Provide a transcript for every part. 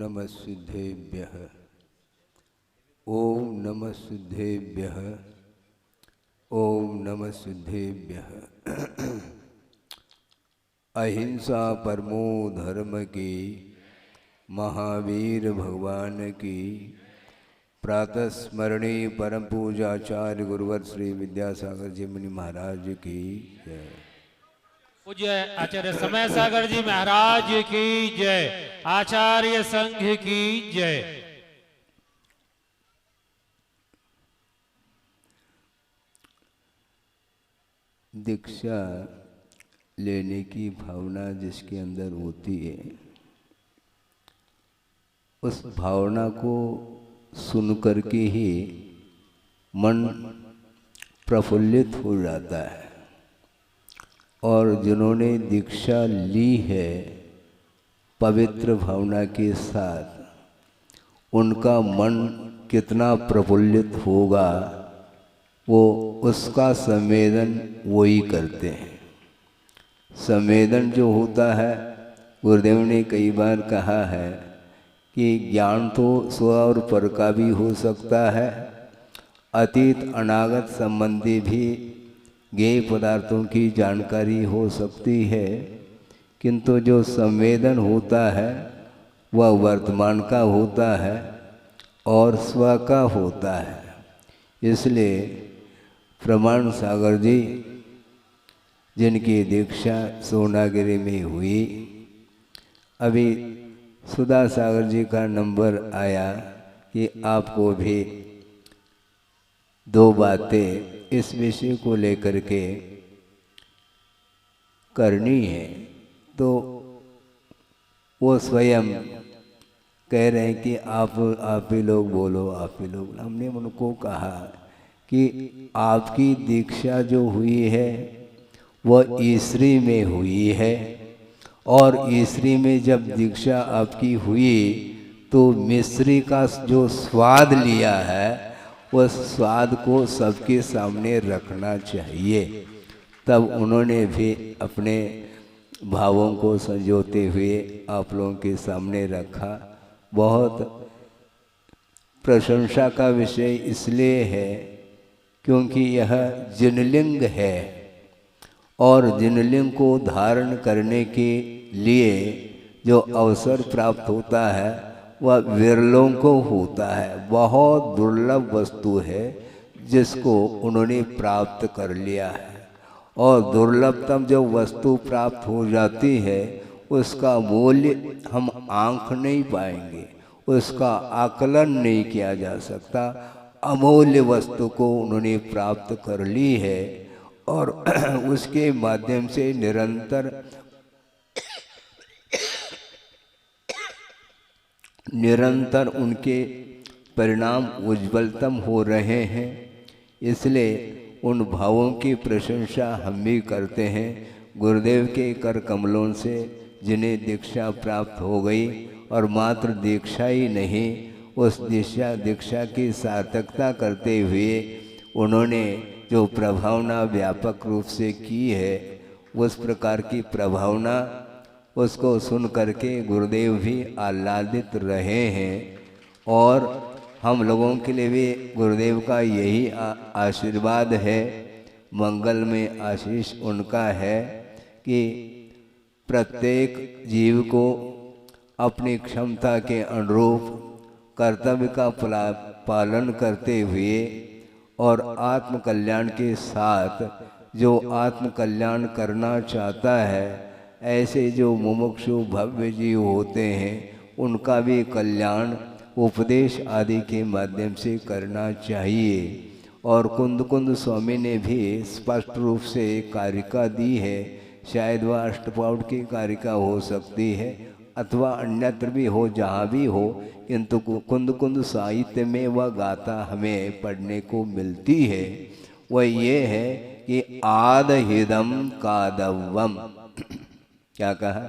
नमः सिद्धेभ्यः। ओम नमः सिद्धेभ्यः। ओम नमः सिद्धेभ्यः। अहिंसा परमो धर्म की, महावीर भगवान की प्रातः स्मरणीय परम पूजाचार्य गुरुवर श्री विद्यासागर जी मुनि महाराज की जय। पूज्य आचार्य समय सागर जी महाराज की जय। आचार्य संघ की जय। दीक्षा लेने की भावना जिसके अंदर होती है, उस भावना को सुन करके ही मन प्रफुल्लित हो जाता है। और जिन्होंने दीक्षा ली है पवित्र भावना के साथ, उनका मन कितना प्रफुल्लित होगा वो उसका संवेदन वही करते हैं। संवेदन जो होता है, गुरुदेव ने कई बार कहा है कि ज्ञान तो स्व और पर का भी हो सकता है, अतीत अनागत संबंधी भी ज्ञेय पदार्थों की जानकारी हो सकती है, किंतु जो संवेदन होता है वह वर्तमान का होता है और स्व का होता है। इसलिए प्रमाण सागर जी जिनकी दीक्षा सोनागिरी में हुई, अभी सुधा सागर जी का नंबर आया कि आपको भी दो बातें इस विषय को लेकर के करनी है, तो वो स्वयं कह रहे हैं कि आप ही लोग बोलो, आप ही लोग। हमने उनको कहा कि आपकी दीक्षा जो हुई है वह ईसरी में हुई है, और ईसरी में जब दीक्षा आपकी हुई तो मिश्री का जो स्वाद लिया है उस स्वाद को सबके सामने रखना चाहिए। तब उन्होंने भी अपने भावों को संजोते हुए आप लोगों के सामने रखा। बहुत प्रशंसा का विषय इसलिए है क्योंकि यह जिनलिंग है, और जिनलिंग को धारण करने के लिए जो अवसर प्राप्त होता है वह विरलों को होता है। बहुत दुर्लभ वस्तु है जिसको उन्होंने प्राप्त कर लिया है, और दुर्लभतम जो वस्तु प्राप्त हो जाती है उसका मूल्य हम आंक नहीं पाएंगे, उसका आकलन नहीं किया जा सकता। अमूल्य वस्तु को उन्होंने प्राप्त कर ली है, और उसके माध्यम से निरंतर उनके परिणाम उज्ज्वलतम हो रहे हैं। इसलिए उन भावों की प्रशंसा हम भी करते हैं। गुरुदेव के कर कमलों से जिन्हें दीक्षा प्राप्त हो गई, और मात्र दीक्षा ही नहीं, उस दीक्षा की सार्थकता करते हुए उन्होंने जो प्रभावना व्यापक रूप से की है, उस प्रकार की प्रभावना उसको सुन करके गुरुदेव भी आह्लादित रहे हैं। और हम लोगों के लिए भी गुरुदेव का यही आशीर्वाद है, मंगल में आशीष उनका है कि प्रत्येक जीव को अपनी क्षमता के अनुरूप कर्तव्य का पालन करते हुए और आत्म कल्याण के साथ जो आत्म कल्याण करना चाहता है, ऐसे जो मुमुक्षु भव्य जीव होते हैं उनका भी कल्याण उपदेश आदि के माध्यम से करना चाहिए। और कुंद स्वामी ने भी स्पष्ट रूप से कारिका दी है। शायद वह अष्टपाउड की कारिका हो सकती है अथवा अन्यत्र भी हो, जहाँ भी हो, किंतु कुंद साहित्य में वह गाथा हमें पढ़ने को मिलती है। वह ये है कि आदहिदम कादवम, क्या कहा?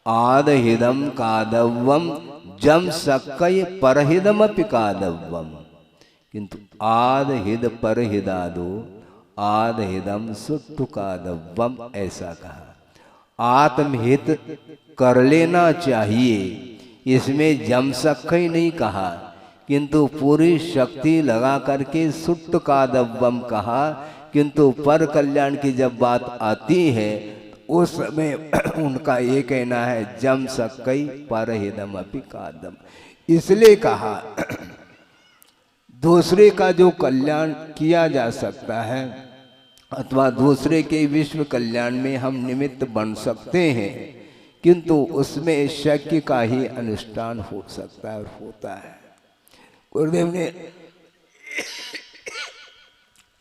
आदहिदम कादवम जम सक्कय परहिदमपि कादवम, किंतु आदहिद परहिदादो आदहिदम सुट्टु कादवम, ऐसा कहा। आत्महित कर लेना चाहिए, इसमें जम सखई नहीं कहा, किंतु पूरी शक्ति लगा करके सुट्ट कादव्वम कहा। किंतु पर कल्याण की जब बात आती है उस समय उनका ये कहना है जम सकई पर हिदम अपि कादम। इसलिए कहा दूसरे का जो कल्याण किया जा सकता है अथवा दूसरे के विश्व कल्याण में हम निमित्त बन सकते हैं, किंतु उसमें शक्य का ही अनुष्ठान हो सकता है और होता है। गुरुदेव ने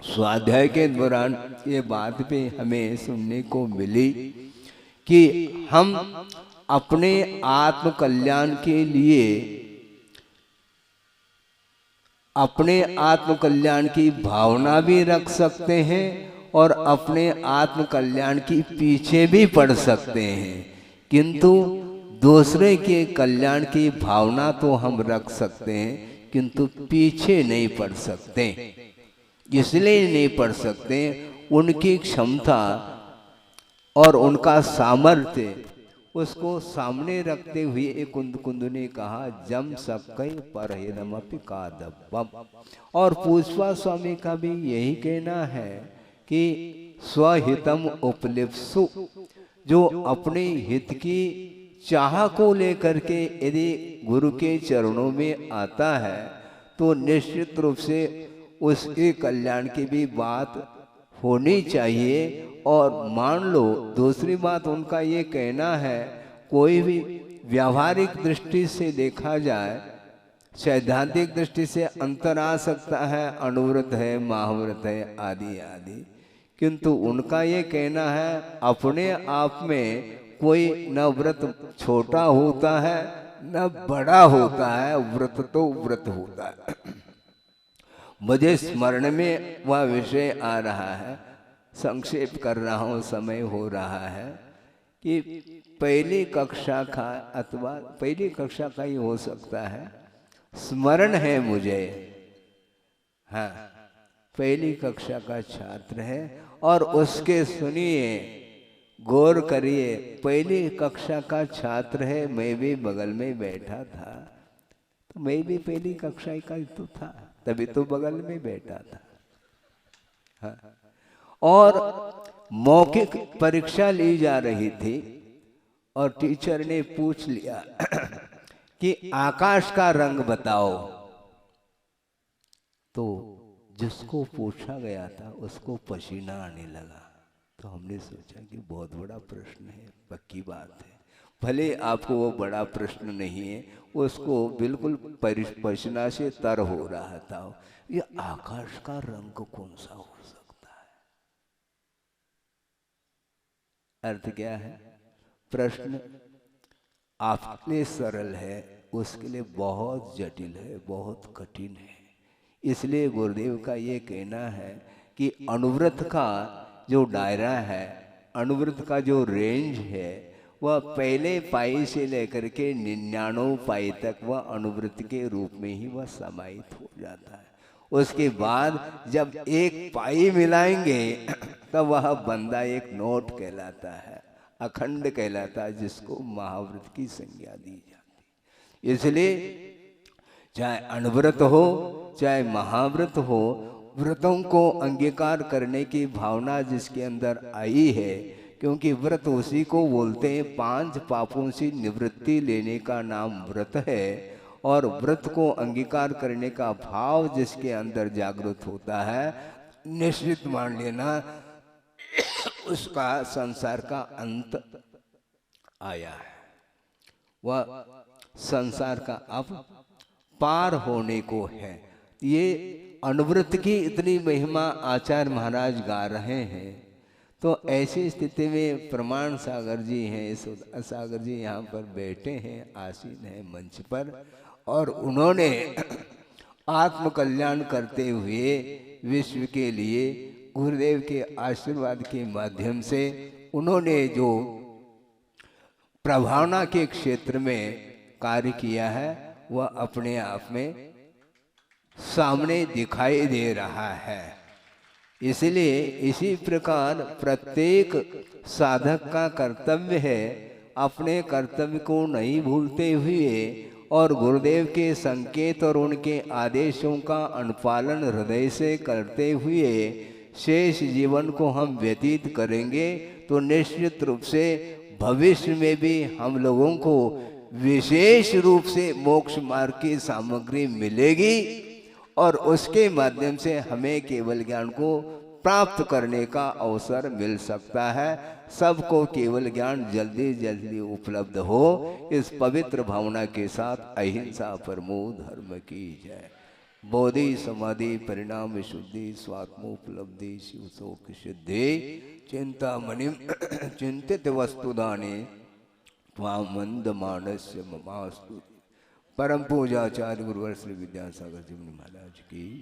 स्वाध्याय के दौरान ये बात भी हमें सुनने को मिली कि हम अपने आत्म कल्याण के लिए अपने आत्म कल्याण की भावना भी रख सकते हैं और अपने आत्म कल्याण की पीछे भी पड़ सकते हैं, किंतु दूसरे के कल्याण की भावना तो हम रख सकते हैं किंतु पीछे नहीं पड़ सकते। इसलिए नहीं पढ़ सकते, उनकी क्षमता और उनका सामर्थ्य उसको सामने रखते हुए एक कुंद ने कहा जम सकई परहिदमपि कादव्वम। और पुष्पा स्वामी का भी यही कहना है कि स्वहितम उपलिप्सु, जो अपने हित की चाह को लेकर के यदि गुरु के चरणों में आता है तो निश्चित रूप से उसके कल्याण की भी बात होनी चाहिए। और मान लो दूसरी बात उनका ये कहना है, कोई भी व्यावहारिक दृष्टि से देखा जाए, सैद्धांतिक दृष्टि से अंतर आ सकता है, अनुव्रत है, महाव्रत है, आदि आदि, किंतु उनका ये कहना है अपने आप में कोई न व्रत छोटा होता है न बड़ा होता है, व्रत तो व्रत होता है। मुझे स्मरण में वह विषय आ रहा है, संक्षेप कर रहा हूँ, समय हो रहा है, कि पहली कक्षा का अथवा पहली कक्षा का ही हो सकता है, स्मरण है मुझे, हाँ पहली कक्षा का छात्र है। और उसके सुनिए, गौर करिए, पहली कक्षा का छात्र है, मैं भी बगल में बैठा था, तो मैं भी पहली कक्षा का ही तो था, तभी तो बगल में बैठा था। हाँ। और मौखिक परीक्षा ली जा रही थी और टीचर ने पूछ लिया कि आकाश का रंग बताओ, तो जिसको पूछा गया था उसको पसीना आने लगा। तो हमने सोचा कि बहुत बड़ा प्रश्न है, पक्की बात है, भले आपको वो बड़ा प्रश्न नहीं है, उसको बिल्कुल पसीना से तर हो रहा था। ये आकाश का रंग कौन सा हो सकता है? अर्थ क्या है? प्रश्न आपके सरल है, उसके लिए बहुत जटिल है, बहुत कठिन है। इसलिए गुरुदेव का ये कहना है कि अनुव्रत का जो दायरा है, अनुव्रत का जो रेंज है, वह पहले पाई से लेकर के 99 पाई तक वह अनुव्रत के रूप में ही वह समाहित हो जाता है। उसके बाद जब एक पाई मिलाएंगे तब वह बंदा एक नोट कहलाता है, अखंड कहलाता है, जिसको महाव्रत की संज्ञा दी जाती है। इसलिए चाहे अनुव्रत हो चाहे महाव्रत हो, व्रतों को अंगीकार करने की भावना जिसके अंदर आई है, क्योंकि व्रत उसी को बोलते हैं, 5 पापों से निवृत्ति लेने का नाम व्रत है। और व्रत को अंगीकार करने का भाव जिसके अंदर जागृत होता है, निश्चित मान लेना उसका संसार का अंत आया है, वह संसार का अब पार होने को है। ये अनुव्रत की इतनी महिमा आचार्य महाराज गा रहे हैं, तो ऐसी स्थिति में प्रमाण सागर जी हैं, सागर जी यहाँ पर बैठे हैं, आसीन हैं मंच पर, और उन्होंने आत्म कल्याण करते हुए विश्व के लिए गुरुदेव के आशीर्वाद के माध्यम से उन्होंने जो प्रभावना के क्षेत्र में कार्य किया है, वह अपने आप में सामने दिखाई दे रहा है। इसलिए इसी प्रकार प्रत्येक साधक का कर्तव्य है अपने कर्तव्य को नहीं भूलते हुए और गुरुदेव के संकेत और उनके आदेशों का अनुपालन हृदय से करते हुए शेष जीवन को हम व्यतीत करेंगे तो निश्चित रूप से भविष्य में भी हम लोगों को विशेष रूप से मोक्ष मार्ग की सामग्री मिलेगी और उसके माध्यम से हमें केवल ज्ञान को प्राप्त करने का अवसर मिल सकता है। सबको केवल ज्ञान जल्दी जल्दी उपलब्ध हो, इस पवित्र भावना के साथ अहिंसा परमो धर्म की जय। बोधि समाधि परिणाम शुद्धि स्वात्मोपलब्धि शिव शोक सिद्धि चिंता मणि चिंतित वस्तुदाने मंद मानस्य ममास्तु। परम पूजाचार्य गुरुवर श्री विद्यासागर जी महाराज की।